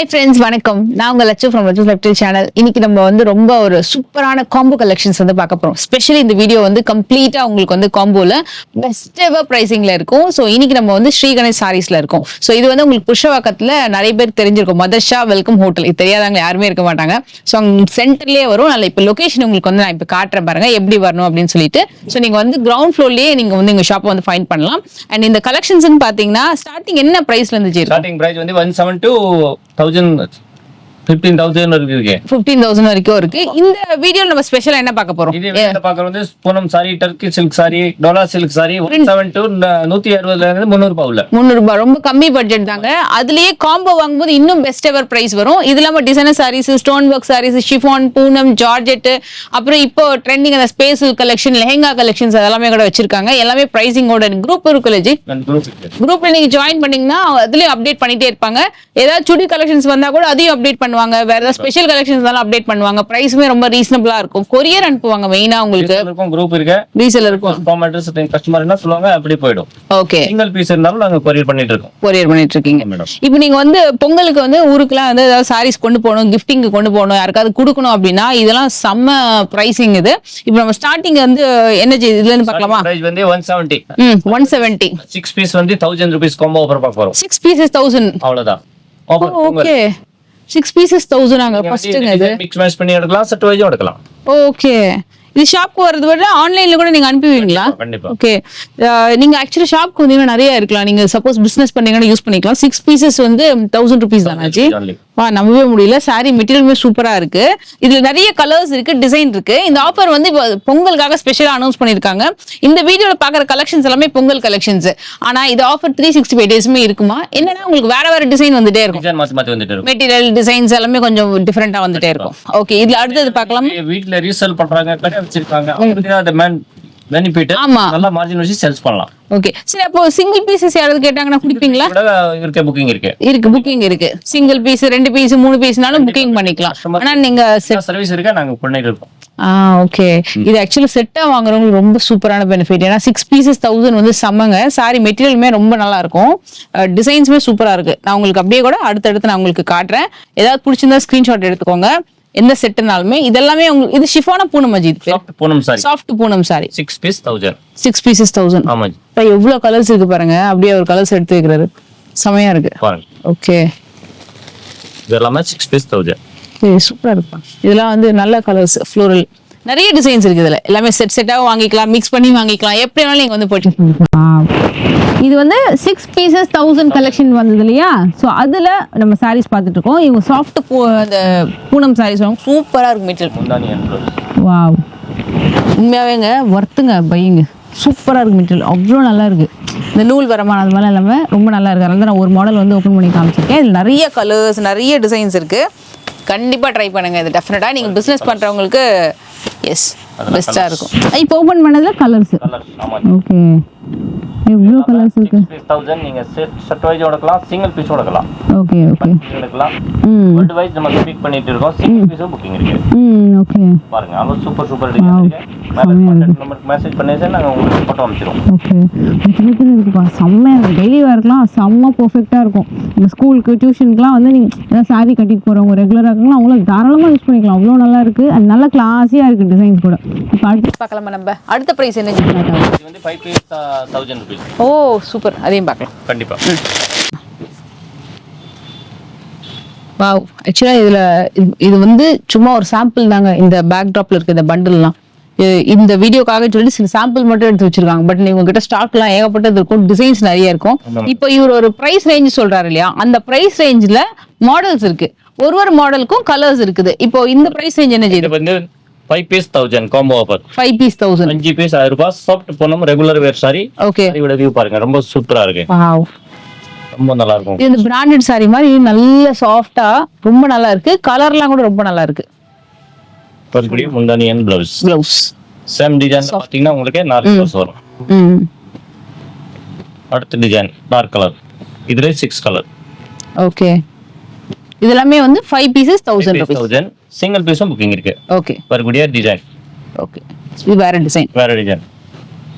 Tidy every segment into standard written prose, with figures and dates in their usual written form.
Hi friends, வணக்கம். நான் உங்க Lakshu from Lakshu lifestyle channel. இன்னைக்கு நம்ம வந்து ரொம்ப ஒரு சூப்பரான காம்போ கலெக்ஷன்ஸ் வந்து பார்க்க போறோம். ஸ்பெஷலி இந்த வீடியோ வந்து கம்ப்ளீட்டா உங்களுக்கு வந்து காம்போல பெஸ்ட் எவர் பிரைசிங்ல இருக்கும். ஸோ இன்னைக்கு நம்ம வந்து ஸ்ரீ கணேஷ் சாரீஸ்ல இருக்கும். ஸோ இது வந்து உங்களுக்கு புருஷவாக்கத்துல நிறைய பேர் தெரிஞ்சிருக்கும். மதர்ஷா வெல்கம் ஹோட்டல், இது தெரியாதவங்க யாருமே இருக்க மாட்டாங்க. ஸோ அங்க சென்டர்லயே வரும். நல்ல இப்போ லொகேஷன் உங்களுக்கு வந்து நான் இப்போ காட்டுறேன் பாருங்க எப்படி வரணும் அப்படின்னு சொல்லிட்டு. ஸோ நீங்க வந்து கிரவுண்ட் ஃப்ளோர்லயே நீங்க வந்து எங்க ஷாப்பை வந்து ஃபைண்ட் பண்ணலாம். அண்ட் இந்த கலெக்ஷன்ஸ் பாத்தீங்கன்னா ஸ்டார்டிங் என்ன பிரைஸ்ல இருந்து ஸ்டார்டிங் பிரைஸ் வந்து 17 to 1000 15,000 இருக்கு. 15,000 வரைக்கும் இருக்கு. இந்த வீடியோல நம்ம ஸ்பெஷலா என்ன பார்க்க போறோம்? இது வீடியோல பார்க்கறது வந்து Poonam sorry, Turkey silk sorry, Dola silk sorry 17 to 160 ல இருந்து 300 ரூபாய் உள்ள. 300 ரூபாய் ரொம்ப கம்மி பட்ஜெட் தாங்க. அதுலயே காம்போ வாங்கும்போது இன்னும் பெஸ்ட் எவர் பிரைஸ் வரும். இது இல்லாம designer saris, stone work saris, chiffon, Poonam, georgette, அப்புறம் இப்போ ட்ரெண்டிங் அந்த ஸ்பேஸ் கலெக்ஷன், லெஹங்கா கலெக்ஷன்ஸ் அதெல்லாமே கூட வச்சிருக்காங்க. எல்லாமே பிரைசிங்கோட குரூப் இருக்குல்ல ஜி. குரூப்ல நீங்க ஜாயின் பண்ணீங்கன்னா அதுலயும் அப்டேட் பண்ணிட்டே இருப்பாங்க. ஏதாவது சுடி கலெக்ஷன்ஸ் வந்தா கூட அதையும் அப்டேட் பண்ணுவாங்க. வேற ஏதாவது ஸ்பெஷல் கலெக்ஷன்ஸ் இருந்தாலும் அப்டேட் பண்ணுவாங்க. பிரைஸ்மே ரொம்ப ரீசனபிளா இருக்கும். கொரியர் அனுப்புவாங்க. மெயினா உங்களுக்கு இருக்கும் குரூப் இருக்கு, ரீசேலர் இருக்கும். ஃபார்ம் அட்ரஸ் கஸ்டமர் என்ன சொல்லுவாங்க அப்படி போய்டும். ஓகே, சிங்கிள் பீஸ் இருந்தாலும் நாங்க கொரியர் பண்ணிட்டு இருக்கோம். கொரியர் பண்ணிட்டு இருக்கீங்க. இப்போ நீங்க வந்து பொங்கலுக்கு வந்து ஊருக்குலாம் வந்து ஏதாவது சாரீஸ் கொண்டு போகணும், கிஃப்டிங் கொண்டு போகணும், யாருக்காவது கொடுக்கணும் அப்படின்னா இதெல்லாம் செம்ம பிரைசிங். இது இப்போ நம்ம ஸ்டார்டிங் வந்து என்ன இதுல இருந்து பார்க்கலாமா? பிரைஸ் வந்து 170. 170. 6 பீஸ் வந்து 1000 rupees காம்போ ஆஃபர் பார்க்க போறோம். 6 pieces 1000. அவ்வளவுதான். ஓகே, 6 pieces 1000 ஆங்க. ஃபர்ஸ்ட்ங்க இது மிக்ஸ் மேட்ச் பண்ணி எடுக்கலாம், செட் வைஸ் எடுக்கலாம். ஓகே, இது ஷாப்க்கு வரது விட ஆன்லைன்ல கூட நீங்க அனுப்புவீங்களா? கண்டிப்பா. ஓகே, நீங்க ஆக்சுவலி ஷாப்க்கு வந்தீங்கன்னா நிறைய இருக்கலாம். நீங்க சப்போஸ் பிசினஸ் பண்ணீங்கன்னா யூஸ் பண்ணிக்கலாம். 6 pieces வந்து 1000 rupees தானாச்சு. வா, நம்பவே முடியல. சாரி மெட்டீரியலுமே சூப்பரா இருக்கு. இதுல நிறைய கலர்ஸ் இருக்கு, டிசைன் இருக்கு. இந்த ஆஃபர் வந்து பொங்கலுக்காக ஸ்பெஷலா அனௌன்ஸ் பண்ணிருக்காங்க. இந்த வீடியோல பாக்குற கலெக்ஷன்ஸ் எல்லாமே பொங்கல் கலெக்ஷன்ஸ். ஆனா இது ஆஃபர் 365 டேஸ்மே இருக்குமா? என்னன்னா உங்களுக்கு வேற வேற டிசைன் வந்துட்டே இருக்கும். மாத்தி மாத்தி வந்துட்டே இருக்கும். மெட்டீரியல் டிசைன்ஸ் எல்லாமே கொஞ்சம் டிஃபரெண்டா வந்துட்டே இருக்கும். ஓகே, இதுல அடுத்தது பார்க்கலாம். வீட்ல ரீசேல் பண்றாங்க, கடை வச்சிருக்காங்க, அவங்களுக்கு அந்த பெனிஃபிட் நல்ல மார்ஜின் வச்சு சேல்ஸ் பண்ணலாம். ஓகே, சரி. அப்போ சிங்கிள் பீசஸ் யாராவது கேட்டாங்கன்னா குடிப்பீங்களா? இருக்கு, புக்கிங் இருக்கு. புக்கிங் இருக்கு. சிங்கிள் பீஸ், 2 பீஸ், 3 பீஸ்னாலும் புக்கிங் பண்ணிக்கலாம். ஆனா நீங்க சர்வீஸ் இருக்கா, நாங்க பண்ணிட்டு இருக்கோம். ஓகே, இது ஆக்சுவலி செட்டா வாங்குறவங்களுக்கு ரொம்ப சூப்பரான பெனிஃபிட். ஏன்னா 6 pieces 1000 வந்து சம்மங்க. சாரி மெட்டீரியலுமே ரொம்ப நல்லா இருக்கும், டிசைன்ஸுமே சூப்பரா இருக்கு. நான் உங்களுக்கு அப்படியே கூட அடுத்தடுத்து நான் உங்களுக்கு காட்டுறேன். ஏதாவது பிடிச்சிருந்தா ஸ்கிரீன்ஷாட் எடுத்துக்கோங்க. எந்த செட்னாலுமே இதெல்லாமே உங்களுக்கு இது ஷிஃபான Poonam Ajith, soft Poonam sari, soft Poonam sari. 6 piece 1000. 6 pieces 1000. ஆமா ஜி. இப்போ எவ்வளவு கலர்ஸ் இருக்கு பாருங்க. அப்படியே ஒரு கலர்ஸ் எடுத்து வைக்கிறாரு, செமையா இருக்கு பாருங்க. ஓகே, இதெல்லாம் 6 பீஸ் 1000. சூப்பரா இருக்கு. இதெல்லாம் வந்து நல்ல கலர்ஸ், ஃப்ளோரல், நிறைய டிசைன்ஸ் இருக்கு. இதுல எல்லாமே செட்டாக வாங்கிக்கலாம், மிக்ஸ் பண்ணி வாங்கிக்கலாம், எப்படி வேணாலும் நீங்க வந்து போட்டு. இது வந்து 6 pieces 1000 கலெக்ஷன் வந்தது இல்லையா? ஸோ அதில் நம்ம சாரீஸ் பார்த்துட்டு இருக்கோம். இவங்க சாஃப்ட் அந்த பூனம் சாரீஸ் சூப்பராக இருக்கு மெட்டீரியல். வாவ், உண்மையாவேங்க ஒர்த்துங்க, பையுங்க, சூப்பராக இருக்கு மெட்டீரியல், அவ்வளோ நல்லா இருக்கு. இந்த நூல் வரமான அது மாதிரி எல்லாமே ரொம்ப நல்லா இருக்கு. அதனால நான் ஒரு மாடல் வந்து ஓப்பன் பண்ணி காமிச்சிருக்கேன். இதில் நிறைய கலர்ஸ், நிறைய டிசைன்ஸ் இருக்கு. கண்டிப்பாக ட்ரை பண்ணுங்க. இது டெஃபினட்டாக நீங்கள் பிஸ்னஸ் பண்ணுறவங்களுக்கு எஸ் பெஸ்ட்டாக இருக்கும். இப்போ ஓப்பன் பண்ணதில் கலர்ஸ். ஓகே, எவ்வளோ கலர்ஸ் இருக்கு. 1000 நீங்க செட் வைஸ் எடுக்கலாம், சிங்கிள் பீஸ் எடுக்கலாம். ஓகே ஓகே, எடுக்கலாம். வேர்ல்ட் வைஸ் நம்ம ஸ்பீக் பண்ணிட்டு இருக்கோம். சிங்கிள் பீஸும் புக்கிங் இருக்கு. ஓகே, பாருங்க, அவ்வளவு சூப்பர் சூப்பர் டிசைன் இருக்கு. கான்டாக்ட் நம்பருக்கு மெசேஜ் பண்ணீங்கன்னா நாங்க உங்களுக்கு போட்டோ அனுப்பிச்சிரோம். ஓகே, இது இருக்குப்பா, செம்மையா இருக்கு. டெய்லி வேர்க்கலாம் செம்ம பெர்ஃபெக்ட்டா இருக்கும். இந்த ஸ்கூலுக்கு, டியூஷனுக்குலாம் வந்து நீங்க ஏதாவது சாரி கட்டிட்டு போறவங்க, ரெகுலரா இருக்கலாம், அவங்களும் தாராளமா யூஸ் பண்ணிக்கலாம். அவ்வளோ நல்லா இருக்கு. அண்ட் நல்ல கிளாஸியா இருக்கு டிசைன்ஸ் கூட. இப்போ அடுத்து பார்க்கலாமா நம்ம? அடுத்த பிரைஸ் என்ன? இது வந்து 5 பீஸ் 1000 rupees. ஓ சூப்பர், அதையும் பார்க்கலாம். கண்டிப்பா. வாவ், ஆக்சுவலா இது வந்து சும்மா ஒரு சாம்பிள் தாங்க. இந்த பேக் ட்ராப்ல இருக்க இந்த பண்டில்லாம் இந்த வீடியோக்காக சொல்லி சில சாம்பிள் மட்டும் எடுத்து வச்சிருக்காங்க. பட் நீங்க கிட்ட ஸ்டாக்லாம் ஏகப்பட்டது இருக்கும், டிசைன்ஸ் நிறைய இருக்கும். இப்போ இவர் ஒரு பிரைஸ் ரேஞ்ச் சொல்றாரு இல்லையா? அந்த பிரைஸ் ரேஞ்ச்ல மாடல்ஸ் இருக்கு. ஒரு மாடலுக்கும் கலர்ஸ் இருக்குது. இப்போ இந்த பிரைஸ் ரேஞ்ச் என்ன செய்யுது? இது வந்து 5 piece 1000 combo offer. 5 piece 1000. 5 piece 1000 ரூபாய். Soft Poonam regular wear sari. Okay, இதோட வியூ பாருங்க, ரொம்ப சூப்பரா இருக்கு. வாவ், ரொம்ப நல்லா இருக்கும். இது பிராண்டட் சாரி மாதிரி நல்ல சாஃப்ட்டா ரொம்ப நல்லா இருக்கு. கலர்லாம் கூட ரொம்ப நல்லா இருக்கு. பர்படி முந்தானி அண்ட் ப்ளவுஸ் சேம் டிசைன் பாத்தீங்கன்னா உங்களுக்கு 4 கலர்ஸ் வரும். அடுத்த டிசைன் டார்க் கலர், இதுல 6 கலர். ஓகே, இதெல்லாமே வந்து 5 pieces 1000 rupees. 1000 சிங்கிள் பீஸும் புக்கிங் இருக்கு. ஓகே, பர்படி டிசைன். ஓகே, இது வேற டிசைன்.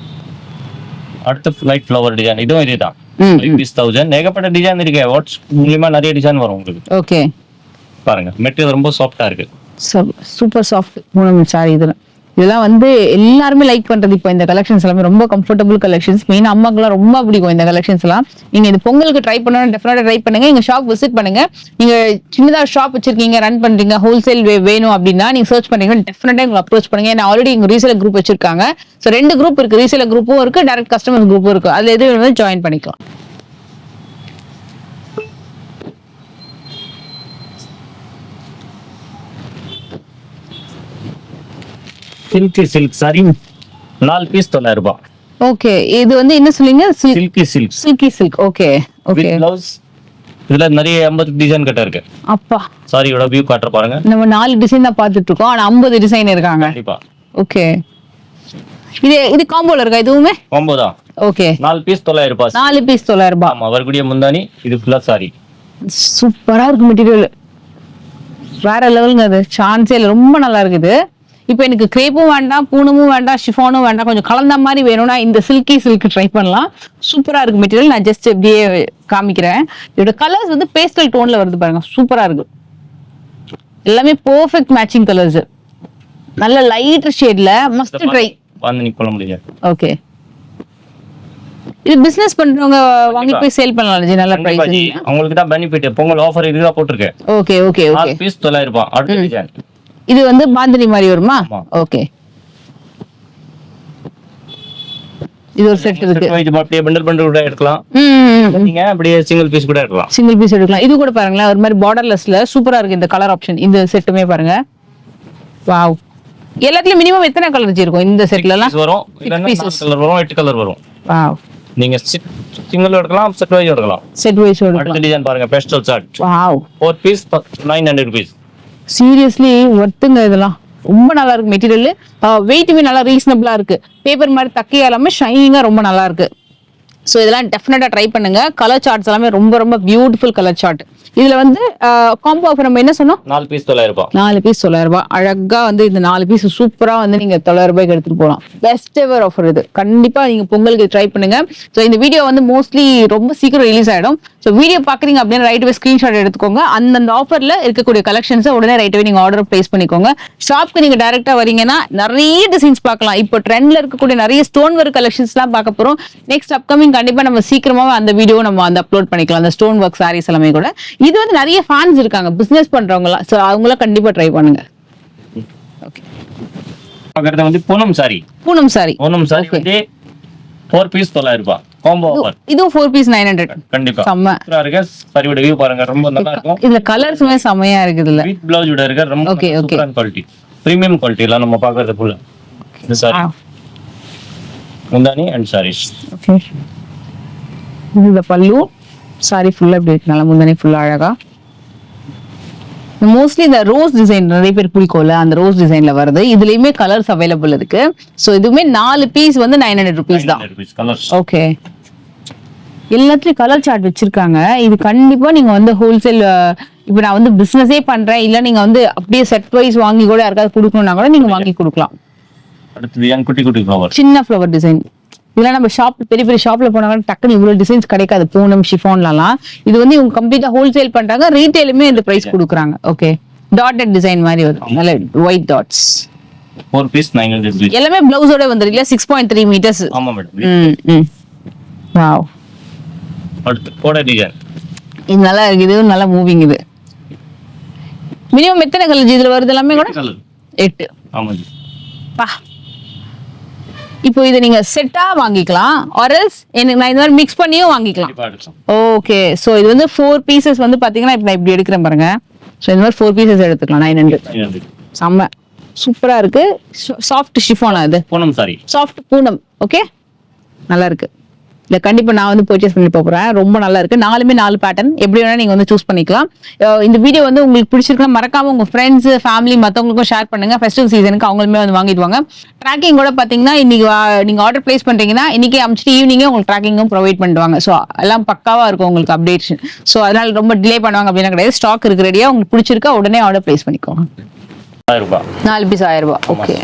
அடுத்த லைட் ஃப்ளவர் டிசைன், இதுவும் இதேதான். 5 பீஸ் 1000. ஏகப்பட்ட டிசைன் இருக்கு. வாட்ஸ் மூலியமா நிறைய டிசைன் வரும் உங்களுக்கு. ஓகே பாருங்க மெட்டீரியல் ரொம்ப சாஃப்டா இருக்கு. Super soft Poonam sorry. இதெல்லாம் வந்து எல்லாருமே லைக் பண்றது. இப்போ இந்த கலெக்ஷன்ஸ் எல்லாமே ரொம்ப கம்ஃபர்டபுள் கலெக்ஷன்ஸ். மெயின் அம்மாக்கெல்லாம் ரொம்ப பிடிக்கும் இந்த கலெக்ஷன்ஸ் எல்லாம். நீங்க இது பொங்கலுக்கு ட்ரை பண்ணணும், டெஃபினட்டா ட்ரை பண்ணுங்க. எங்க ஷாப் விசிட் பண்ணுங்க. நீங்க சின்னதா ஷாப் வச்சிருக்கீங்க, ரன் பண்றீங்க, ஹோல்சேல் வேணும் அப்படின்னா நீங்க சர்ச் பண்ணீங்க, டெஃபினட்டா எங்களை அப்ரோச் பண்ணுங்க. ஏன்னா ஆல்ரெடி எங்க ரீசேலர் குரூப் வச்சிருக்காங்க. ஸோ 2 குரூப் இருக்கு, ரீசேலர் குரூப்பும் இருக்கு, டைரக்ட் கஸ்டமர் குரூப்பும் இருக்கு. அதுல எது வேணும் ஜாயின் பண்ணிக்கலாம். சில்க் சாரி 4 பீஸ் 900 ரூபாய். ஓகே இது வந்து என்ன சொல்லுங்க? Silky silk. Okay okay. With blouse. இதுல நிறைய 50 டிசைன் கட்ட இருக்கு. அப்பா சாரியோட வியூ காட்ற பாருங்க. நம்ம 4 டிசைன் தான் பார்த்துட்டு இருக்கோம், ஆனா 50 டிசைன் இருக்காங்க. கண்டிப்பா. ஓகே இது காம்போல இருக்கா? இதுவுமே காம்போ தான். ஓகே 4 பீஸ் 900 ரூபாய். 4 பீஸ் 900 ரூபாய். ஆமா வரக்கூடிய முந்தானி இது ஃபுல்லா சாரி. சூப்பரா இருக்கு மெட்டீரியல், வேற லெவலுங்க. அது சான்ஸே இல்லை, ரொம்ப நல்லா இருக்குது. இப்போ எனக்கு கிரேப்பும் வேண்டாம், பூனமும் வேண்டாம், ஷிஃபானும் வேண்டாம், கொஞ்சம் கலந்த மாதிரி வேணும்னா இந்த சில்க் ட்ரை பண்ணலாம். சூப்பரா இருக்கு மெட்டீரியல். நான் ஜஸ்ட் இப்படியே காமிக்கிறேன். இதோட கலர்ஸ் வந்து பேஸ்டல் டோன்ல வருது பாருங்க, சூப்பரா இருக்கு. எல்லாமே பெர்ஃபெக்ட் மேட்சிங் கலர்ஸ், நல்ல லைட் ஷேட்ல. Must try. வந்து நீ சொல்ல முடியாது. ஓகே இது பிசினஸ் பண்றவங்க வாங்கி போய் சேல் பண்ணலாம். நல்ல பிரைஸ். உங்களுக்கு தான் பெனிஃபிட். பொங்கல் ஆஃபர் இதுதான் போட்டுருக்கேன். Okay okay okay. 4 பீஸ் 900 ரூபாய். அடுத்த டிசைன் இது வந்து பாந்தினி மாதிரி வருமா? ஓகே இது ஒரு செட் இருக்கு. இது அப்படியே பண்டல் கூட எடுக்கலாம். நீங்க அப்படியே சிங்கிள் பீஸ் கூட எடுக்கலாம். சிங்கிள் பீஸ் எடுக்கலாம். இது கூட பாருங்களேன், ஒரு மாதிரி பார்டர்லெஸ்ல சூப்பரா இருக்கு இந்த கலர் ஆப்ஷன். இந்த செட்டுமே பாருங்க, வாவ். எல்லாத்துலயும் மினிமம் எத்தனை கலர்ஸ் இருக்கும் இந்த செட்ல எல்லாம்? வரும், இல்லன்னா 4 கலர் வரும், 8 கலர் வரும். வாவ். நீங்க சிங்கிள் எடுக்கலாம், செட் வைஸ் எடுக்கலாம். செட் வைஸ் எடுக்கலாம். அடுத்த டிசைன் பாருங்க, பேஸ்டல் சார்ட். வாவ். 4 piece 900 rupees. சீரியஸ்லி ஒர்த்துங்க. இதெல்லாம் ரொம்ப நல்லா இருக்கு மெட்டீரியல். வெயிட்டுமே நல்லா ரீசனபிளா இருக்கு. பேப்பர் மாதிரி தக்கையா இல்லாம ஷைனிங்கா ரொம்ப நல்லா இருக்கு. ஸோ இதெல்லாம் டெஃபினட்டா ட்ரை பண்ணுங்க. கலர் சார்ட்ஸ் எல்லாமே ரொம்ப ரொம்ப பியூட்டிஃபுல் கலர் சார்ட். இதுல வந்து காம்போ ஆஃபர் நம்ம என்ன சொன்னோம்? 4 பீஸ் 900 ரூபாய். 4 பீஸ் 900 ரூபாய். அழகா வந்து இந்த 4 பீஸ் சூப்பரா வந்து நீங்க 900 ரூபாய்க்கு எடுத்துட்டு போகலாம். பெஸ்ட் எவர் ஆஃபர் இது. கண்டிப்பா நீங்க பொங்கலுக்கு ட்ரை பண்ணுங்க. ஸோ இந்த வீடியோ வந்து மோஸ்ட்லி ரொம்ப சீக்கிரம் ரிலீஸ் ஆயிடும். ஸோ வீடியோ பாக்குறீங்க அப்படின்னா ரைட் ஸ்கிரீன்ஷாட் எடுத்துக்கோங்க. அந்தந்த ஆஃபர்ல இருக்கக்கூடிய கலெக்ஷன்ஸை உடனே ரைட் நீங்க ஆர்டர் பிளேஸ் பண்ணிக்கோங்க. ஷாப்க்கு நீங்க டைரக்டா வரீங்கன்னா நிறைய டிசைன்ஸ் பார்க்கலாம். இப்போ ட்ரெண்ட்ல இருக்கக்கூடிய நிறைய ஸ்டோன் ஒர்க் கலெக்ஷன்ஸ் எல்லாம் பார்க்க போறோம். நெக்ஸ்ட் அப்கமிங் கண்டிப்பா நம்ம சீக்கிரமாவே அந்த வீடியோ நம்ம வந்து அப்லோட் பண்ணிக்கலாம். அந்த ஸ்டோன் ஒர்க் சாரீஸ் எல்லாமே கூட. இது வந்து நிறைய ஃபேன்ஸ் இருக்காங்க பிசினஸ் பண்றவங்க, சோ அவங்கள கண்டிப்பா ட்ரை பண்ணுங்க. ஓகே பாக்குறது வந்து பூனம் சாரி. பூனம் சாரி வந்து 4 பீஸ் 900 ரூபாய். Combo offer. இது 4 பீஸ் 900. கண்டிப்பா செம்ம சூப்பரா இருக்கு. சாரியோட வியூ பாருங்க, ரொம்ப நல்லா இருக்கும். இதுல கலர்ஸ்மே செமையா இருக்கு. இதுல வித் ப்ளவுஸ் விட இருக்கு. ரொம்ப சூப்பரான குவாலிட்டி, பிரீமியம் குவாலிட்டி எல்லாம் நம்ம பாக்குறது ஃபுல்லா. இந்த சாரி முந்தானி அண்ட் சாரீஸ். ஓகே இந்த பல்லு சாரி ஃபுல்லா இப்படி இருக்கு. நல்லா முந்தானி ஃபுல்லா அழகா. மோஸ்ட்லி இந்த ரோஸ் டிசைன் நிறைய பேர் பிடிக்கும்ல, அந்த ரோஸ் டிசைன்ல வருது. இதுலயுமே கலர்ஸ் அவைலபிள் இருக்கு. சோ இதுவுமே 4 பீஸ் வந்து 900 rupees தான். ஓகே எல்லாத்துலயும் கலர் சார்ட் வச்சிருக்காங்க. இது கண்டிப்பா நீங்க வந்து ஹோல்சேல், இப்போ நான் வந்து பிசினஸே பண்றேன், இல்ல நீங்க வந்து அப்படியே செட் வைஸ் வாங்கி கூட யாருக்காவது கொடுக்கணும்னா கூட நீங்க வாங்கி கொடுக்கலாம். அடுத்து குட்டி குட்டி ஃப்ளவர், சின்ன ஃப்ளவர் டிசைன். இதெல்லாம் நம்ம ஷாப் பெரிய பெரிய ஷாப்ல போனாங்க டக்குன்னு இவ்வளவு டிசைன்ஸ் கிடைக்காது. பூனம் ஷிஃபான்லாம் இது வந்து இவங்க கம்ப்ளீட்டா ஹோல்சேல் பண்றாங்க. ரீட்டைலுமே இந்த பிரைஸ் கொடுக்குறாங்க. ஓகே டாட்டட் டிசைன் மாதிரி வரும், நல்ல ஒயிட் டாட்ஸ். 4 piece 900 rupees. எல்லாமே பிளவுஸோட வந்துருக்குல 6.3 meters. ஆமா மேடம். வாவ். அடுத்து கோடை டிசைன். இது நல்லா இருக்கு. இது நல்லா மூவிங். இது மினிமம் எத்தனை கலர் இதுல வருது? எல்லாமே கூட 8. ஆமா பா. இப்போ இதை நீங்க செட்டா வாங்கிக்கலாம், ஆர் எல்ஸ் எனக்கு நான் இந்த மாதிரி மிக்ஸ் பண்ணியும் வாங்கிக்கலாம். ஓகே சோ இது வந்து 4 பீசஸ் வந்து பாத்தீங்கன்னா இப்போ நான் இப்படி எடுக்கிறேன் பாருங்க. சோ இந்த மாதிரி 4 பீசஸ் எடுத்துக்கலாம். 900. செம்ம சூப்பரா இருக்கு. சாஃப்ட் ஷிஃபானா இது? பூனம் சாரி, சாஃப்ட் பூனம். ஓகே நல்லா இருக்கு. இல்ல கண்டிப்பா நான் வந்து பர்ச்சேஸ் பண்ணி போறேன். ரொம்ப நல்லா இருக்கு. 4 பேட்டர்ன் எப்படி வேணா நீங்க வந்து சூஸ் பண்ணிக்கலாம். இந்த வீடியோ வந்து உங்களுக்கு பிடிச்சிருக்குன்னா மறக்காம உங்க ஃப்ரெண்ட்ஸ் ஃபேமிலி மத்தவங்களுக்கும் ஷேர் பண்ணுங்க. ஃபெஸ்டிவல் சீசனுக்கு அவங்களுமே வந்து வாங்கிடுவாங்க. ட்ராக்கிங் கூட பாத்தீங்கன்னா இன்னைக்கு நீங்க ஆர்டர் பிளேஸ் பண்றீங்கன்னா இன்னைக்கு அமிச்சிட்டு ஈவினிங்கே உங்களுக்கு ட்ராக்கிங்கும் ப்ரொவைட் பண்ணுவாங்க. ஸோ எல்லாம் பக்காவா இருக்கும் உங்களுக்கு அப்டேஷன். ஸோ அதனால ரொம்ப டிலே பண்ணுவாங்க அப்படின்னா கிடையாது. ஸ்டாக் இருக்கு ரெடியா, உங்களுக்கு பிடிச்சிருக்கா உடனே ஆர்டர் பிளேஸ் பண்ணிக்கோங்க. 4 பீஸ் 1000 ரூபாய். ஓகே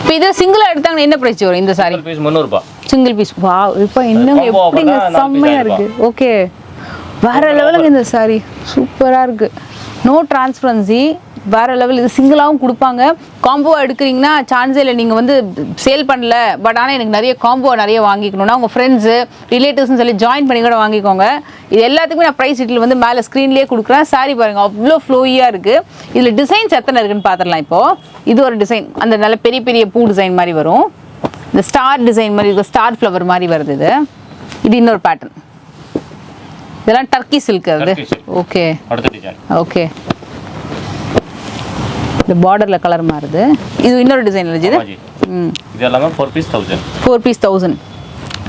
இப்போ இதை சிங்கிளா எடுத்தாங்கன்னா என்ன பிரைஸ் வரும் இந்த சாரி? 300 ரூபாய். Single piece. வாவ், இப்போ இன்னும் combo offer எப்படிங்க தான் 4 செம்மையா piece இருக்கு. ஓகே, வேற லெவலுங்க இந்த சாரி, சூப்பரா இருக்கு. நோ டிரான்ஸ்பரன்சி, வேற லெவல். இது சிங்கிளாகவும் கொடுப்பாங்க. காம்போ எடுக்கிறீங்கன்னா சான்ஸே இல்லை. நீங்கள் வந்து சேல் பண்ணல, பட் ஆனால் எனக்கு நிறைய காம்போ நிறைய வாங்கிக்கணும்னா உங்கள் ஃப்ரெண்ட்ஸு ரிலேட்டிவ்ஸ்னு சொல்லி ஜாயின் பண்ணி கூட வாங்கிக்கோங்க. இது எல்லாத்துக்குமே நான் ப்ரைஸ் டீட்டெயில் வந்து மேலே ஸ்க்ரீன்லேயே கொடுக்குறேன். சாரி பாருங்கள், அவ்வளோ ஃப்ளோயியாக இருக்குது. இதில் டிசைன்ஸ் எத்தனை இருக்குன்னு பார்த்துடலாம். இப்போது இது ஒரு டிசைன், அந்த நல்ல பெரிய பெரிய பூ டிசைன் மாதிரி வரும். இந்த ஸ்டார் டிசைன் மாதிரி இருக்கும், ஸ்டார் ஃப்ளவர் மாதிரி வருது. இது இன்னொரு பேட்டர்ன். இதெல்லாம் டர்க்கி சில்க் அது. ஓகே, அடுத்த டிசைன். ஓகே, இந்த பார்டர்ல கலர் மாறுது. இது இன்னொரு டிசைன் இது. இது எல்லாமே 4 பீஸ் 1000. 4 பீஸ் 1000.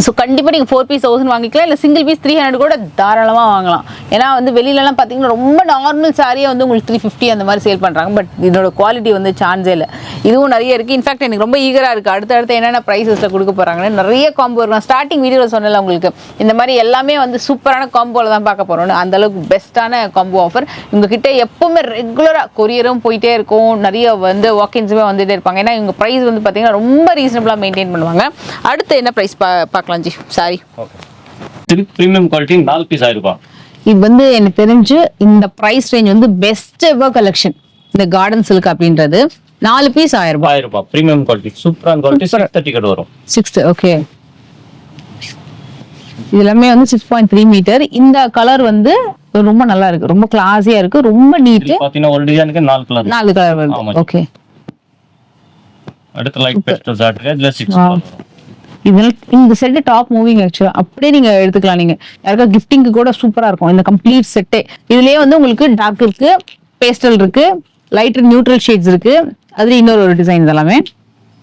ஸோ கண்டிப்பாக நீங்கள் 4 பீஸ் 1000 வாங்கிக்கலாம். இல்லை சிங்கிள் பீஸ் 300 கூட தாராளமாக வாங்கலாம். ஏன்னா வந்து வெளியிலலாம் பார்த்தீங்கன்னா ரொம்ப நார்மல் சாரியே வந்து உங்களுக்கு 350 அந்த மாதிரி சேல் பண்ணுறாங்க. பட் இதோட குவாலிட்டி வந்து சான்ஸே இல்லை. இதுவும் நிறைய இருக்குது. இன்ஃபேக்ட் எனக்கு ரொம்ப ஈகராக இருக்குது அடுத்தடுத்து என்னென்ன ப்ரைஸஸில் கொடுக்க போகிறாங்கன்னு. நிறைய காம்போ இருக்கும். ஸ்டார்டிங் வீடியோவில் சொன்னல உங்களுக்கு, இந்த மாதிரி எல்லாமே வந்து சூப்பரான காம்போவில் தான் பார்க்க போகிறோன்னு. அந்தளவுக்கு பெஸ்ட்டான காம்போ ஆஃபர். உங்ககிட்ட எப்போவுமே ரெகுலராக கொரியரும் போயிட்டே இருக்கும். நிறைய வந்து வாக்கின்ஸுமே வந்துகிட்டே இருப்பாங்க. ஏன்னா இவங்க ப்ரைஸ் வந்து பார்த்தீங்கன்னா ரொம்ப ரீசனபிளாக மெயின்டைன் பண்ணுவாங்க. அடுத்து என்ன ப்ரைஸ் பார்க்கலாம் ji? Sari, premium quality 4 piece 1000 ரூபாய். இது வந்து எனக்கு தெரிஞ்சு இந்த பிரைஸ் ரேஞ்ச் வந்து பெஸ்ட் எவர் கலெக்ஷன். இந்த கார்டன் சில்க் அப்படின்றது 4 பீஸ் 1000 ரூபாய். 1000 ரூபாய் பிரீமியம் குவாலிட்டி, சூப்பரான குவாலிட்டி. 630 கட் வரும். 6. ஓகே, இது எல்லாமே வந்து 6.3 மீட்டர். இந்த கலர் வந்து ரொம்ப நல்லா இருக்கு, ரொம்ப கிளாஸியா இருக்கு, ரொம்ப நீட். பாத்தீங்கன்னா ஒரு டிசைனுக்கு 4 கலர் வருது. ஓகே, அடுத்து லைட் பேஸ்டல் ஷார்ட் இதுல 6 கலர். இதெல்லாம் இந்த செட் டாப் மூவிங் ஆக்சுவலா அப்படியே நீங்க எடுத்துக்கலாம். நீங்க யாருக்கா கிஃப்டிங்க்கு கூட சூப்பரா இருக்கும் இந்த கம்ப்ளீட் செட்டே. இதுலயே வந்து உங்களுக்கு டார்க் இருக்கு, பேஸ்டல் இருக்கு, லைட் நியூட்ரல் ஷேட்ஸ் இருக்கு. அதுல இன்னொரு ஒரு டிசைன். இதெல்லாமே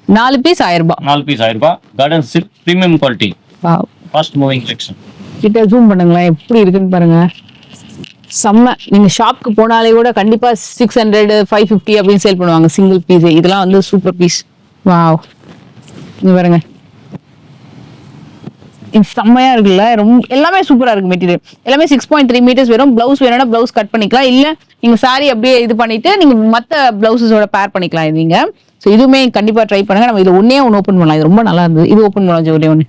4 பீஸ் 1000 ரூபாய். 4 பீஸ் 1000 ரூபாய். Garden silk premium quality. Wow, fast moving section. கிட்ட ஜூம் பண்ணுங்களேன் எப்படி இருக்குன்னு பாருங்க. செம்ம. நீங்க ஷாப்க்கு போனாலே கூட கண்டிப்பா 600 550 அப்படின்னு சேல் பண்ணுவாங்க சிங்கிள் பீஸ். இதெல்லாம் வந்து சூப்பர் பீஸ். வாவ், இங்க பாருங்க, இது செம்மையா இருக்குல்ல. ரொம்ப எல்லாமே சூப்பரா இருக்கு. மெட்டீரியல் எல்லாமே 6.3 மீட்டர்ஸ் வரும். பிளவுஸ் வேணும்னா பிளவுஸ் கட் பண்ணிக்கலாம். இல்ல நீங்க சாரி அப்படியே இது பண்ணிட்டு நீங்க மத்த பிளவுஸஸோட பேர் பண்ணிக்கலாம் இது நீங்க. ஸோ இதுவுமே கண்டிப்பா ட்ரை பண்ணுங்க. நம்ம இதுல ஒன்னே ஒன்று ஓப்பன் பண்ணலாம். இது ரொம்ப நல்லா இருந்தது. இது ஓப்பன் பண்ணலாம் ஜோலி ஒன்று.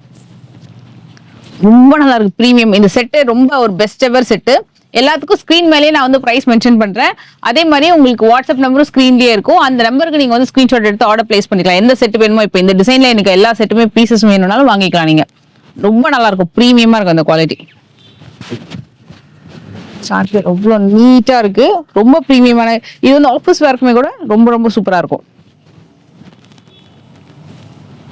ரொம்ப நல்லா இருக்கு. ப்ரீமியம் இந்த செட்டு ரொம்ப ஒரு பெஸ்ட் எவர் செட்டு. எல்லாத்துக்கும் ஸ்க்ரீன் மேலேயே நான் வந்து ப்ரைஸ் மென்ஷன் பண்றேன். அதே மாதிரி உங்களுக்கு வாட்ஸ்அப் நம்பரும் ஸ்க்ரீன்லேயே இருக்கும். அந்த நம்பருக்கு நீங்க வந்து ஸ்க்ரீன்ஷாட் எடுத்து ஆர்டர் பிளேஸ் பண்ணிக்கலாம். எந்த செட் வேணுமோ, இப்போ இந்த டிசைன்ல எனக்கு எல்லா செட்டுமே பீசஸ் வேணும்னாலும் வாங்கிக்கலாம் நீங்க. ரொம்ப நல்லா இருக்கும், ப்ரீமியமா இருக்கும் அந்த குவாலிட்டி. சார்ஜர் அவ்வளோ நீட்டா இருக்கு, ரொம்ப ப்ரீமியமான. இது வந்து ஆஃபீஸ் வேர்க்குமே கூட ரொம்ப ரொம்ப சூப்பரா இருக்கும்.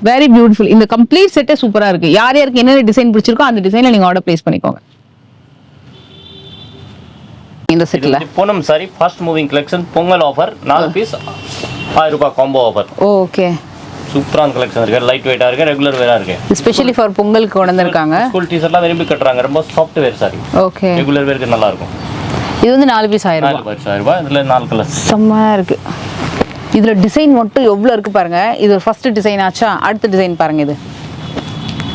Very beautiful. இந்த கம்ப்ளீட் செட்டே சூப்பரா இருக்கு. யார் யாருக்கு என்னென்ன டிசைன் பிடிச்சிருக்கோ அந்த டிசைன்ல நீங்க ஆர்டர் பிளேஸ் பண்ணிக்கோங்க. இந்த செட்ல Poonam sari fast moving collection Pongal offer 4 piece 1000 ரூபாய் காம்போ ஆஃபர். ஓகே, சூப்பரான கலெக்ஷன் இருக்கு. லைட் வெயிட்டா இருக்கு, ரெகுலர் வேரா இருக்கு. ஸ்பெஷலி ஃபார் பொங்கலுக்கு கொண்டு வந்திருக்காங்க. ஸ்கூல் டீச்சர்லாம் விரும்பி கட்டுறாங்க. ரொம்ப soft wear sari. Okay, regular வேருக்கு நல்லா இருக்கும். இது வந்து 4 பீஸ் 1000 ரூபாய். இதுல 4 கலர்ஸ் செம்மையா இருக்கு. இதுல டிசைன் மட்டும் எவ்வளவு இருக்கு பாருங்க. இது ஒரு ஃபர்ஸ்ட் டிசைன் ஆச்சா. அடுத்த டிசைன் பாருங்க.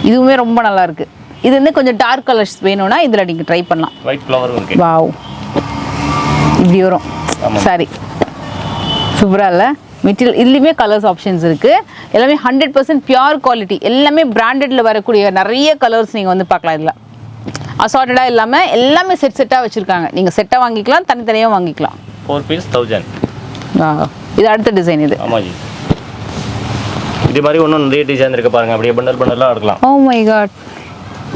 இதுவுமே ரொம்ப நல்லா இருக்கு. இது வந்து கொஞ்சம் டார்க் கலர்ஸ் வேணும்னா இதுல நீங்க ட்ரை பண்ணலாம். ஒயிட் ஃப்ளவர் இருக்கு. வாவ், இப்படி வரும் சாரி. சூப்பரா இல்ல மெட்டீரியல். இதுலயுமே கலர்ஸ் ஆப்ஷன்ஸ் இருக்கு. எல்லாமே 100% பியூர் குவாலிட்டி. எல்லாமே பிராண்டட்ல வரக்கூடிய நிறைய கலர்ஸ் நீங்க வந்து பார்க்கலாம். இதுல அசார்ட்டடா இல்லாம எல்லாமே செட்டா வச்சிருக்காங்க. நீங்க செட்டா வாங்கிக்கலாம், தனித்தனியா வாங்கிக்கலாம். 4 பீஸ் 1000. இது அடுத்த டிசைன். இது ஆமாஜி. இது மாதிரி இன்னும் நிறைய டிசைன் இருக்கு பாருங்க. அப்படியே பண்டலா எடுக்கலாம். ஓ மை காட்,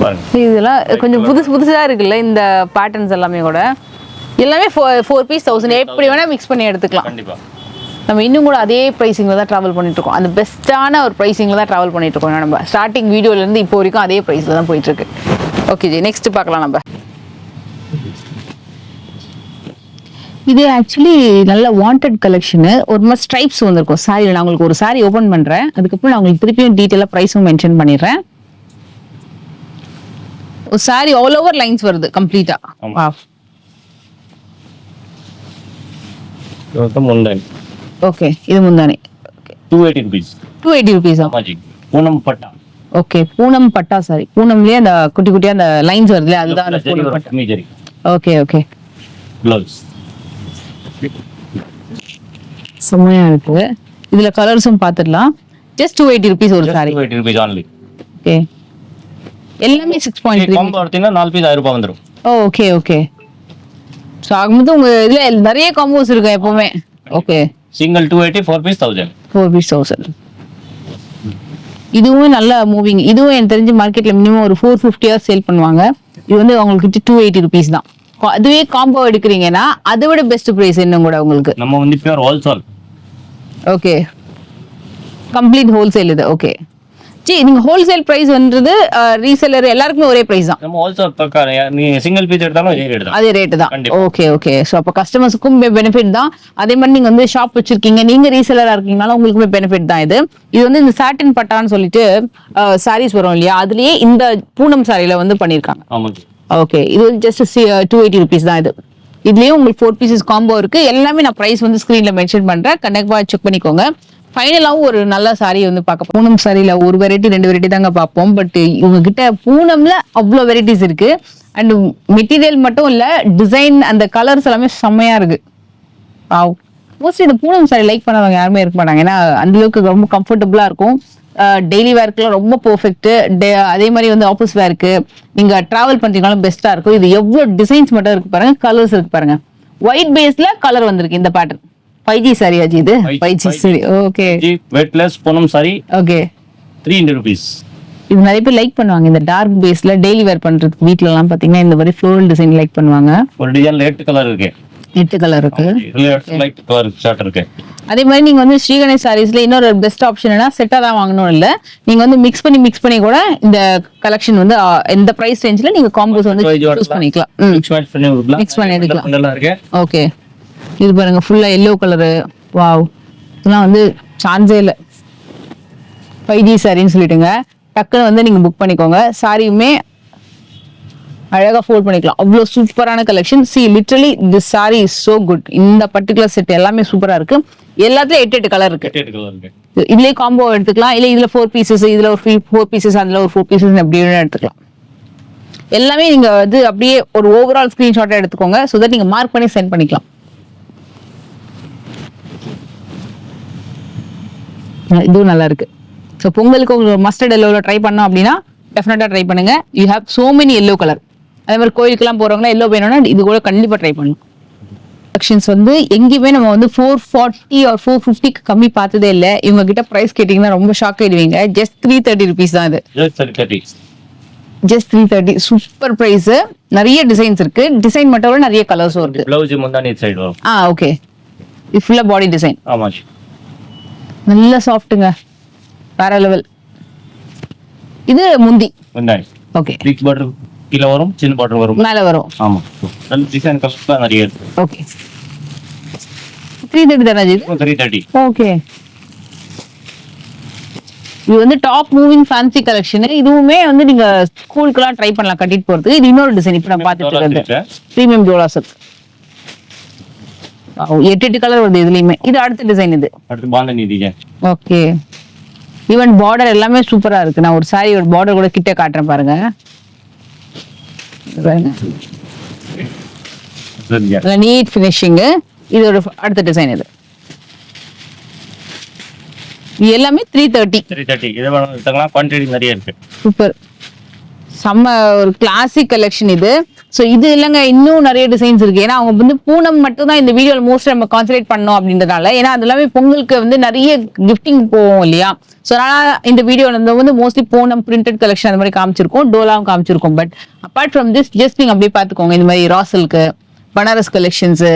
பாருங்க. இதெல்லாம் கொஞ்சம் புதுசா இருக்குல்ல இந்த பேட்டர்ன்ஸ் எல்லாமே கூட. எல்லாமே 4 பீஸ் 1000. எப்படி வேணா மிக்ஸ் பண்ணி எடுத்துக்கலாம். கண்டிப்பா. நம்ம இன்னும் கூட அதே ப்ரைஸிங்கில் தான் ட்ராவல் பண்ணிட்டு இருக்கோம். அந்த பெஸ்ட்டான ஒரு ப்ரைஸிங்கில் தான் ட்ராவல் பண்ணிட்டு இருக்கோம். நம்ம ஸ்டார்டிங் வீடியோலேருந்து இப்போ வரைக்கும் அதே ப்ரைஸில் தான் போயிட்டு இருக்கு. ஓகே ஜி, நெக்ஸ்ட் பார்க்கலாம். நம்ம இது ஆக்சுவலி நல்ல வாண்டட் கலெக்ஷனு. ஒரு மாதிரி ஸ்ட்ரைப்ஸ் வந்திருக்கும் சாரியில். நான் உங்களுக்கு ஒரு சாரி ஓப்பன் பண்ணுறேன். அதுக்கப்புறம் நான் உங்களுக்கு திருப்பியும் டீட்டெயிலாக ப்ரைஸும் மென்ஷன் பண்ணிடுறேன். ஒரு சாரி ஆல் ஓவர் லைன்ஸ் வருது கம்ப்ளீட்டா. முந்தானி. ஓகே, இது முந்தானி. 280 rupees. 280 rupees. ஆமாஜி. பூனம் பட்டா. ஓகே, பூனம் பட்டா சாரி. பூனம்லயே அந்த குட்டி குட்டியா அந்த லைன்ஸ் வருதுல, அதுதான் அந்த பூனம் பட்டா. மீஜரி. Okay okay. க்ளவுஸ். செம்மையா இருக்கு. இதுல கலர்ஸும் பார்த்துடலாம். ஜஸ்ட் 280 rupees ஒரு சாரி. 280 rupees only. ஓகே எல்லாமே 6.3 காம்போ எடுத்தீங்கன்னா 4 பீஸ் 1000 ரூபாய் வந்துரும். Okay okay. ஸோ ஆகும்போது உங்க இதுல நிறைய காம்போஸ் இருக்கும் எப்பவுமே. Okay single 280, 4 piece 1000. 4 பீஸ் 1000. இதுவும் நல்ல மூவிங். இதுவும் எனக்கு தெரிஞ்ச மார்க்கெட்ல மினிமம் ஒரு 450 ஆர் சேல் பண்ணுவாங்க. இது வந்து உங்களுக்கு 280 ருபீஸ் தான். அதுவே காம்போ எடுக்கிறீங்கன்னா அதை விட பெஸ்ட் பிரைஸ் இன்னும் கூட உங்களுக்கு. நம்ம வந்து pure wholesale. Okay complete wholesale இது. ஓகே சரி, நீங்க ஹோல்சேல் பிரைஸ் வந்துறது ரீசெல்லர் எல்லாருக்குமே ஒரே பிரைஸ் தான். நம்ம ஹோல்சேல் பக்கம் நீங்க சிங்கிள் பீஸ் எடுத்தாலும் அதே ரேட் தான். அதே ரேட் தான். Okay okay. ஸோ அப்போ கஸ்டமர்ஸுக்கும் பெனிஃபிட் தான். அதே மாதிரி நீங்க வந்து ஷாப் வச்சிருக்கீங்க, நீங்க ரீசெல்லரா இருக்கீங்கனால உங்களுக்குமே பெனிஃபிட் தான் இது. இது வந்து இந்த சாட்டின் பட்டான்னு சொல்லிட்டு சாரீஸ் வரும் இல்லையா, அதுலயே இந்த பூனம் சாரியில வந்து பண்ணிருக்காங்க. ஓகே இது வந்து ஜஸ்ட் 280 ருபீஸ் தான் இது. இதுலயும் உங்களுக்கு 4 பீசஸ் காம்போ இருக்கு. எல்லாமே நான் பிரைஸ் வந்து ஸ்கிரீன்ல மென்ஷன் பண்றேன், கண்டிப்பா செக் பண்ணிக்கோங்க. ஃபைனலாவும் ஒரு நல்ல சாரி வந்து பார்க்க பூனம் சாரியில ஒரு வெரைட்டி 2 வெரைட்டி தாங்க பார்ப்போம். பட் இவங்க கிட்ட பூனம்ல அவ்வளோ வெரைட்டிஸ் இருக்கு. அண்ட் மெட்டீரியல் மட்டும் இல்ல, டிசைன் அந்த கலர்ஸ் எல்லாமே செம்மையா இருக்கு. மோஸ்ட்லி இந்த பூனம் சாரி லைக் பண்ணவங்க யாருமே இருக்க மாட்டாங்க, ஏன்னா அந்த அளவுக்கு ரொம்ப கம்ஃபர்டபுளா இருக்கும். டெய்லி வேர்க்குலாம் ரொம்ப பெர்ஃபெக்ட். அதே மாதிரி வந்து ஆஃபீஸ் வேர்க்கு நீங்க டிராவல் பண்றீங்கனாலும் பெஸ்டா இருக்கும். இது எவ்வளவு டிசைன்ஸ் மட்டும் இருக்கு பாருங்க, கலர்ஸ் இருக்கு பாருங்க. ஒயிட் பேஸ்ல கலர் வந்திருக்கு இந்த பேட்டர்ன். 5G சாரி ஆஜி இது. 5G sorry. Okay weightless Poonam sorry. Okay 300 rupees. இது நிறைய பேர் லைக் பண்ணுவாங்க இந்த டார்க் பேஸ்ல டெய்லி வேர் பண்றதுக்கு. வீட்ல எல்லாம் பாத்தீங்கன்னா இந்த மாதிரி ஃப்ளோரல் டிசைன் லைக் பண்ணுவாங்க. ஒரு டிசைன்ல 8 கலர் இருக்கு. 8 கலர் இருக்கு. இதுல 8 லைட் கலர் ஷார்ட் இருக்கு. அதே மாதிரி நீங்க வந்து ஸ்ரீ கணேஷ் சாரீஸ்ல இன்னொரு பெஸ்ட் ஆப்ஷன் என்ன, செட்டா தான் வாங்கணும் இல்ல, நீங்க வந்து மிக்ஸ் பண்ணி கூட இந்த கலெக்ஷன் வந்து இந்த பிரைஸ் ரேஞ்ச்ல நீங்க காம்போஸ் வந்து சூஸ் பண்ணிக்கலாம். மிக்ஸ் பண்ணி எடுக்கலாம். நல்லா இருக்கு. ஓகே இது பாருங்க ஃபுல்லா எல்லோ கலரு. வாவ், இதெல்லாம் வந்து சான்ஸே இல்லை. 5G சாரின்னு சொல்லிட்டுங்க, டக்குன்னு வந்து நீங்க புக் பண்ணிக்கோங்க. சாரியுமே அழகா ஃபோல்ட் பண்ணிக்கலாம். அவ்வளோ சூப்பரான collection. C literally this sorry is so good. இந்த பர்டிகுலர் செட் எல்லாமே சூப்பரா இருக்கு. எல்லாத்துலயும் 8 கலர் இருக்கு. இதுலயே காம்போ எடுத்துக்கலாம், இல்ல இதுல 4 பீசஸ், இதுல ஒரு 4 பீசஸ், அதுல ஒரு 4 பீசஸ் அப்படி எடுத்துக்கலாம். எல்லாமே நீங்க வந்து அப்படியே ஒரு ஓவரால் ஸ்கிரீன்ஷாட்டா எடுத்துக்கோங்க, சோ தட் நீங்க மார்க் பண்ணி சென்ட் பண்ணிக்கலாம். இதுவும் நல்லா இருக்கு. ஸோ பொங்கலுக்கு உங்களுக்கு மஸ்டர்ட் எல்லோல ட்ரை பண்ணோம் அப்படின்னா டெஃபினட்டா ட்ரை பண்ணுங்க. You have so many yellow colour. அதே மாதிரி கோயிலுக்குலாம் போறவங்களா எல்லோ வேணும்னா இது கூட கண்டிப்பா ட்ரை பண்ணலாம். கலெக்ஷன்ஸ் வந்து எங்கேயுமே நம்ம வந்து 440 or 450க்கு கம்மி பார்த்ததே இல்லை. இவங்க கிட்ட பிரைஸ் கேட்டீங்கன்னா ரொம்ப ஷாக் ஆயிடுவீங்க. ஜஸ்ட் 330 ருபீஸ் தான் இது. ஜஸ்ட் 330. Super price. நிறைய டிசைன்ஸ் இருக்கு. டிசைன் மட்டும் நிறைய கலர்ஸும் இருக்கு. ப்ளவுஸ் முந்தானி சைடு வரும். ஓகே இது ஃபுல்லா பாடி டிசைன். ஆமா நல்ல சாஃப்ட்டுங்க, வேற லெவல். இது முந்தி முந்தானி. ஓகே பிக் பார்டர் கீழ வரும், சின்ன பார்டர் வரும், மேல வரும். ஆமா நல்ல டிசைன் கலர்ஸ்ல நிறைய இருக்கு. ஓகே 330 தானே இது? 330. ஓகே இது வந்து டாப் மூவிங் ஃபேன்சி கலெக்ஷன். இதுவுமே வந்து நீங்க ஸ்கூலுக்குலாம் ட்ரை பண்ணலாம் கட்டிட்டு போறதுக்கு. இது இன்னொரு டிசைன் இப்போ நான் பார்த்துட்டு இருக்கேன். Premium ஜோலா silk. 8 கலர் வருது இதுலயுமே. இது அடுத்த டிசைன். இது அடுத்து bandhani design. Okay even border எல்லாமே சூப்பரா இருக்கு. நான் ஒரு சாரியோட பார்டர் கூட கிட்ட காட்டுறேன் பாருங்க. NEET finishing. இது ஒரு அடுத்த டிசைன். இது எல்லாமே 330. இது வேணும் எடுத்துக்கலாம், குவாண்டிட்டி நிறைய இருக்கு. சூப்பர், செம்ம ஒரு கிளாசிக் கலெக்ஷன் இது. ஸோ இது இல்லைங்க, இன்னும் நிறைய டிசைன்ஸ் இருக்கு. ஏன்னா அவங்க வந்து பூனம் மட்டும் தான் இந்த வீடியோவில் மோஸ்ட் நம்ம கான்சன்ட்ரேட் பண்ணோம் அப்படின்றதுனால. ஏன்னா அது எல்லாமே பொங்கலுக்கு வந்து நிறைய கிஃப்டிங் போவோம் இல்லையா. ஸோ அதனால இந்த வீடியோவில் வந்து மோஸ்ட்லி பூனம் பிரிண்டட் கலெக்ஷன் அந்த மாதிரி காமிச்சிருக்கோம், டோலாவும் காமிச்சிருக்கோம். But apart from this just நீங்க அப்படியே பார்த்துக்கோங்க. இந்த மாதிரி ராசலுக்கு பனாரஸ் கலெக்ஷன்ஸ்,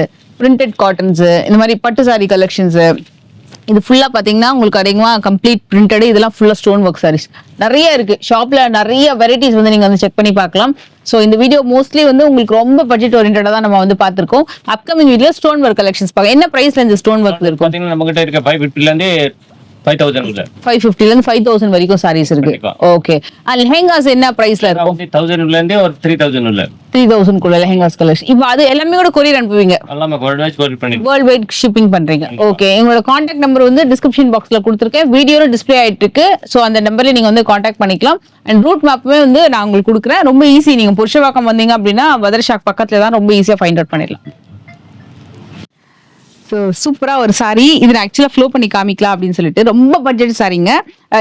பிரிண்டட் காட்டன்ஸ், இந்த மாதிரி பட்டு சாரி கலெக்ஷன்ஸ். இது ஃபுல்லா பாத்தீங்கன்னா உங்களுக்கு அதிகமா கம்ப்ளீட் பிரிண்டட். இதெல்லாம் ஃபுல்லா ஸ்டோன் ஒர்க் சாரீஸ் நிறைய இருக்கு. ஷாப்ல நிறைய வெரைட்டிஸ் வந்து நீங்க வந்து செக் பண்ணி பார்க்கலாம். சோ இந்த வீடியோ மோஸ்ட்லி வந்து உங்களுக்கு ரொம்ப பட்ஜெட் ஓரியன்டா தான் நம்ம வந்து பார்த்திருக்கோம். Upcoming video stone work collections பார்க்க. என்ன பிரைஸ்ல இந்த ஸ்டோன் ஒர்க் இருக்கும்? பாத்தீங்கன்னா நம்ம கிட்ட இருக்க 550 ல இருந்து 5000 உள்ள 550 ல இருந்து 5000 வரைக்கும் சாரீஸ் இருக்கு. ஓகே லெஹெங்காஸ் என்ன பிரைஸ்ல இருக்கும்? 1000 ல இருந்து ஒரு 3000 உள்ள 3000 குள்ள லெஹெங்காஸ் கலெக்ஷன். இப்போ அது எல்லாமே கூட கொரியர் அனுப்புவீங்க? எல்லாமே வேர்ல்ட் வைட் கொரியர் பண்ணி வேர்ல்ட் வைட் ஷிப்பிங் பண்றீங்க. ஓகே உங்களோட கான்டாக்ட் நம்பர் வந்து டிஸ்கிரிப்ஷன் பாக்ஸ்ல கொடுத்துருக்கேன், வீடியோல டிஸ்ப்ளே ஆயிட்டு இருக்கு. சோ அந்த நம்பர்ல நீங்க வந்து கான்டாக்ட் பண்ணிக்கலாம். அண்ட் ரூட் மேப்புமே வந்து நான் உங்களுக்கு கொடுக்குறேன். ரொம்ப ஈஸி. நீங்க புருஷவாக்கம் வந்தீங்க அப்படின்னா பதர்ஷாக் பக்கத்துல தான், ரொம்ப ஈஸியா ஃபைண்ட் அவுட் பண்ணிடலாம். ஸோ சூப்பராக ஒரு saree இது நான் ஆக்சுவலாக ஃப்ளோ பண்ணி காமிக்கலாம் அப்படின்னு சொல்லிட்டு ரொம்ப பட்ஜெட் சாரீங்க.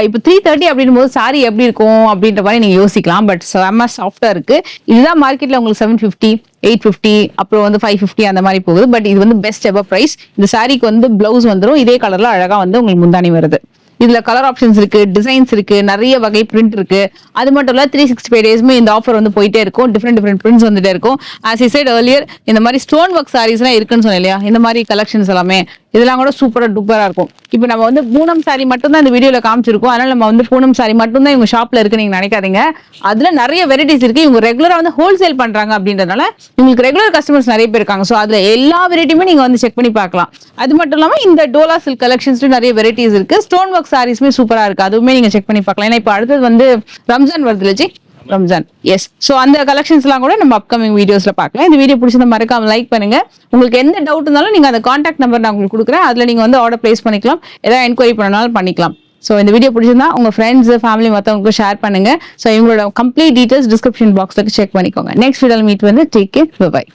இப்போ 330 அப்படின்னும் போது saree எப்படி இருக்கும் அப்படின்ற மாதிரி நீங்கள் யோசிக்கலாம். பட் செம்ம சாஃப்டாக இருக்கு. இதுதான் மார்க்கெட்டில் உங்களுக்கு 750, 850 அப்புறம் வந்து 550 அந்த மாதிரி போகுது. பட் இது வந்து பெஸ்ட் எவர் ப்ரைஸ். இந்த சாரீக்கு வந்து பிளவுஸ் வந்துடும் இதே கலர்ல அழகா வந்து உங்களுக்கு முந்தானி வருது. இதுல கலர் ஆப்ஷன்ஸ் இருக்கு, டிசைன்ஸ் இருக்கு, நிறைய வகை பிரிண்ட் இருக்கு. அது மட்டும் இல்ல 365 டேஸ்மே இந்த ஆஃபர் வந்து போயிட்டே இருக்கும். டிஃப்ரெண்ட் பிரிண்ட்ஸ் வந்துட்டே இருக்கும். as I said earlier, இந்த மாதிரி ஸ்டோன் ஒர்க் சாரீஸ் எல்லாம் இருக்குன்னு சொன்னேன் இல்லையா, இந்த மாதிரி கலெக்ஷன்ஸ் எல்லாமே இதெல்லாம் கூட சூப்பரா டூப்பரா இருக்கும். இப்போ நம்ம வந்து பூனம் சாரி மட்டும் தான் இந்த வீடியோல காமிச்சிருக்கோம். அதனால நம்ம வந்து பூனம் சாரி மட்டும் தான் இவங்க ஷாப்ல இருக்கு நீங்க நினைக்காதீங்க. அதுல நிறைய வெரைட்டிஸ் இருக்கு. இவங்க ரெகுலரா வந்து ஹோல்சேல் பண்றாங்க அப்படின்றதுனால உங்களுக்கு ரெகுலர் கஸ்டமர்ஸ் நிறைய பேர் இருக்காங்க. ஸோ அதுல எல்லா வெரைட்டியுமே நீங்க வந்து செக் பண்ணி பார்க்கலாம். அது மட்டும் இல்லாம இந்த டோலா சில்க் கலெக்ஷன்ஸ்ல நிறைய வெரைட்டிஸ் இருக்கு. ஸ்டோன் ஒர்க் சாரீஸ்மே சூப்பரா இருக்கு. அதுவுமே நீங்க செக் பண்ணி பார்க்கலாம். ஏன்னா இப்போ அடுத்தது வந்து ரம்ஜான் வருது இல்ல ஜி, ரம்ஜான். எஸ். ஸோ அந்த கலெக்ஷன்ஸ் எல்லாம் கூட நம்ம அப்கமிங் வீடியோஸ்ல பார்க்கலாம். இந்த வீடியோ பிடிச்சத மறக்காம லைக் பண்ணுங்க. உங்களுக்கு எந்த டவுட் இருந்தாலும் நீங்க அந்த கான்டாக்ட் நம்பர் நான் உங்களுக்கு கொடுக்குறேன். அதுல நீங்க வந்து ஆர்டர் பிளேஸ் பண்ணிக்கலாம். ஏதாவது என்கொயரி பண்ணனாலும் பண்ணிக்கலாம். ஸோ இந்த வீடியோ பிடிச்சிருந்தா உங்க ஃப்ரெண்ட்ஸ் ஃபேமிலி மற்றவங்களுக்கு ஷேர் பண்ணுங்க. ஸோ இவங்களோட கம்ப்ளீட் டீடைல்ஸ் டிஸ்கிரிப்ஷன் பாக்ஸ்ல செக் பண்ணிக்கோங்க. நெக்ஸ்ட் வீடியோல மீட் வந்து டேக் கேர், பை.